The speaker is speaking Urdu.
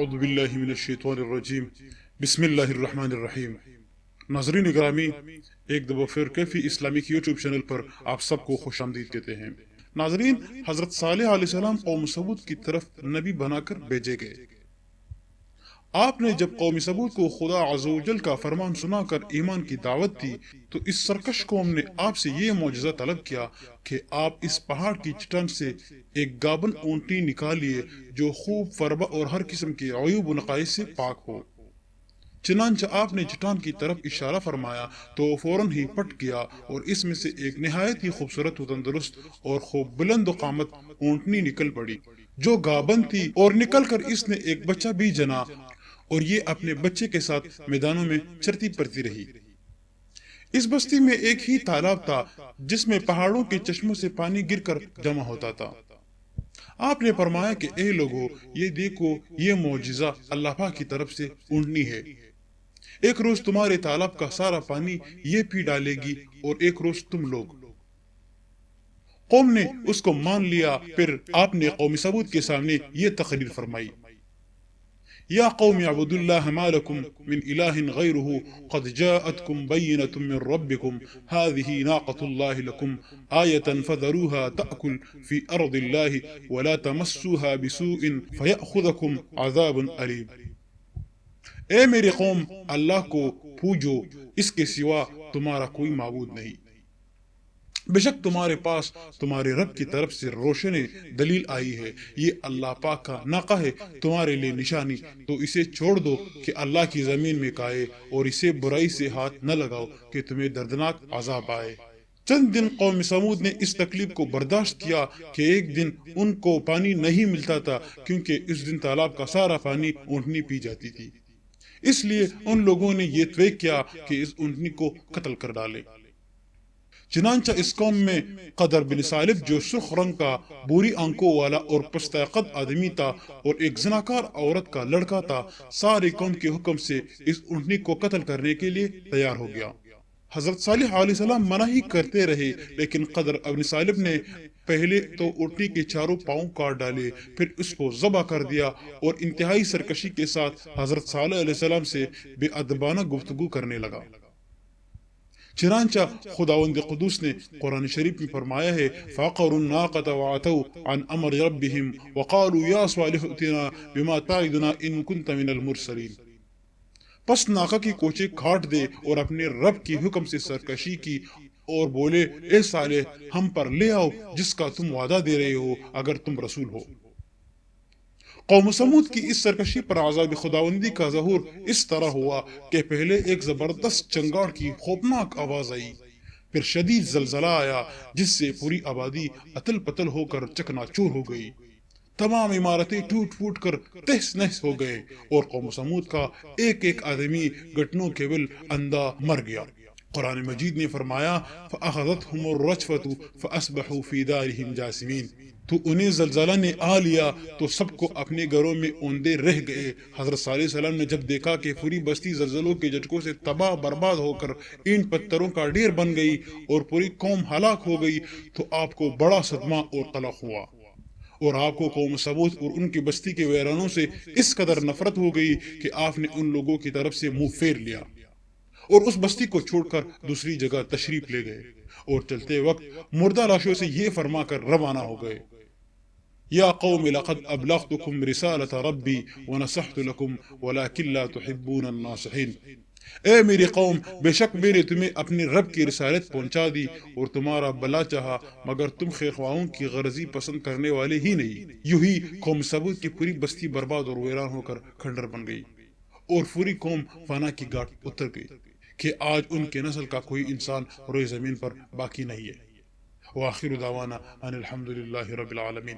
اعوذ باللہ من الشیطان الرجیم بسم اللہ الرحمن الرحیم۔ ناظرین گرامی، ایک دفعہ پھر کیفی اسلامک یوٹیوب چینل پر آپ سب کو خوش آمدید کہتے ہیں۔ ناظرین، حضرت صالح علیہ السلام قوم سمود کی طرف نبی بنا کر بھیجے گئے۔ آپ نے جب قوم سمود کو خدا عز و جل کا فرمان سنا کر ایمان کی دعوت دی تو اس سرکش قوم نے آپ سے یہ معجزہ طلب کیا کہ آپ اس پہاڑ کی چٹان سے ایک گابن اونٹنی نکالیے جو خوب فربہ اور ہر قسم کے عیوب و نقائص سے پاک ہو۔ چنانچہ آپ نے چٹان کی طرف اشارہ فرمایا تو وہ فوراً ہی پٹ گیا اور اس میں سے ایک نہایت ہی خوبصورت و تندرست اور خوب بلند و قامت اونٹنی نکل پڑی جو گابن تھی، اور نکل کر اس نے ایک بچہ بھی جنا اور یہ اپنے بچے کے ساتھ میدانوں میں چرتی پھرتی رہی۔ اس بستی میں ایک ہی تالاب تھا جس میں پہاڑوں کے چشموں سے پانی گر کر جمع ہوتا تھا۔ آپ نے فرمایا کہ اے لوگو، یہ دیکھو، یہ معجزہ اللہ پاک کی طرف سے اونٹنی ہے۔ ایک روز تمہارے تالاب کا سارا پانی یہ پی ڈالے گی اور ایک روز تم لوگ۔ قوم نے اس کو مان لیا۔ پھر آپ نے قوم سمود کے سامنے یہ تقریر فرمائی: یا قوم اعبدوا اللہ ما لکم من الہ غیرہ قد جاءتکم بینۃ من ربکم هذه ناقۃ اللہ لکم آیۃ فذروها تأکل فی ارض اللہ ولا تمسوها بسوء فیأخذکم عذاب علیم۔ اے میری قوم، اللہ کو پوجو، اس کے سوا تمہارا کوئی معبود نہیں۔ بے شک تمہارے پاس تمہارے رب کی طرف سے روشن دلیل آئی ہے۔ یہ اللہ پاک کا ناقہ ہے تمہارے لیے نشانی، تو اسے چھوڑ دو کہ اللہ کی زمین میں کھائے، اور اسے برائی سے ہاتھ نہ لگاؤ کہ تمہیں دردناک عذاب آئے۔ چند دن قوم سمود نے اس تکلیف کو برداشت کیا کہ ایک دن ان کو پانی نہیں ملتا تھا، کیونکہ اس دن تالاب کا سارا پانی اونٹنی پی جاتی تھی۔ اس لیے ان لوگوں نے یہ طے کیا کہ اس اونٹنی کو قتل کر ڈالے۔ چنانچہ اس قوم میں قدر بن صالب جو سرخ رنگ کا، بری آنکھوں والا اور پستہ قد آدمی تھا اور ایک زناکار عورت کا لڑکا تھا، ساری قوم کے حکم سے اس اونٹنی کو قتل کرنے کے لیے تیار ہو گیا۔ حضرت صالح علیہ السلام منع ہی کرتے رہے، لیکن قدر ابن صالب نے پہلے تو اونٹنی کے چاروں پاؤں کاٹ ڈالے، پھر اس کو ذبح کر دیا اور انتہائی سرکشی کے ساتھ حضرت صالح علیہ السلام سے بے ادبانہ گفتگو کرنے لگا۔ چنانچہ خداوند قدوس نے قرآن شریف میں فرمایا ہے: فَعَقَرُوا النَّاقَةَ وَعَتَوْا عَنْ أَمْرِ رَبِّهِمْ وَقَالُوا يَا صَالِحُ ائْتِنَا بِمَا تَعِدُنَا إِن كُنتَ مِنَ الْمُرْسَلِينَ۔ پس ناقہ کی کوچے کاٹ دے اور اپنے رب کی حکم سے سرکشی کی اور بولے: اے صالح، ہم پر لے آؤ جس کا تم وعدہ دے رہے ہو اگر تم رسول ہو۔ قوم سمود کی اس سرکشی پر عذاب خداوندی کا ظہور اس طرح ہوا کہ پہلے ایک زبردست چنگاڑ کی خوفناک آواز آئی، پھر شدید زلزلہ آیا جس سے پوری آبادی اتل پتل ہو کر چکنا چور ہو گئی۔ تمام عمارتیں ٹوٹ پھوٹ کر تہس نہس ہو گئے اور قوم سمود کا ایک ایک آدمی گھٹنوں کے بل اندھا مر گیا۔ قرآن مجید نے فرمایا: فَأَخَذَتْهُمُ الرَّجْفَةُ فَأَصْبَحُوا فِي دَارِهِمْ جَاثِمِينَ۔ تو انہیں زلزلہ نے آ لیا تو سب کو اپنے گھروں میں اوندے رہ گئے۔ حضرت صالح علیہ السلام نے جب دیکھا کہ پوری بستی زلزلوں کے جھٹکوں سے تباہ برباد ہو کر اینٹ پتھروں کا ڈھیر بن گئی اور پوری قوم ہلاک ہو گئی تو آپ کو بڑا صدمہ اور قلق ہوا، اور آپ کو قوم سمود اور ان کی بستی کے ویرانوں سے اس قدر نفرت ہو گئی کہ آپ نے ان لوگوں کی طرف سے منہ پھیر لیا اور اس بستی کو چھوڑ کر دوسری جگہ تشریف لے گئے، اور چلتے وقت مردہ لاشوں سے یہ فرما کر روانہ ہو گئے: یا قوم لقد ابلغتکم رسالۃ ربی ونصحت لکم ولکن لا تحبون الناصحین۔ اے میری قوم، بے شک میں نے تمہیں اپنے رب کی رسالت پہنچا دی اور تمہارا بھلا چاہا، مگر تم خیرخواہوں کی غرضی پسند کرنے والے ہی نہیں۔ یوں ہی قوم سمود کی پوری بستی برباد اور ویران ہو کر کھنڈر بن گئی اور پوری قوم فنا کی گھاٹ اتر گئی کہ آج ان کے نسل کا کوئی انسان روئے زمین پر باقی نہیں ہے۔ وآخر دعوانا ان الحمد للہ رب العالمین۔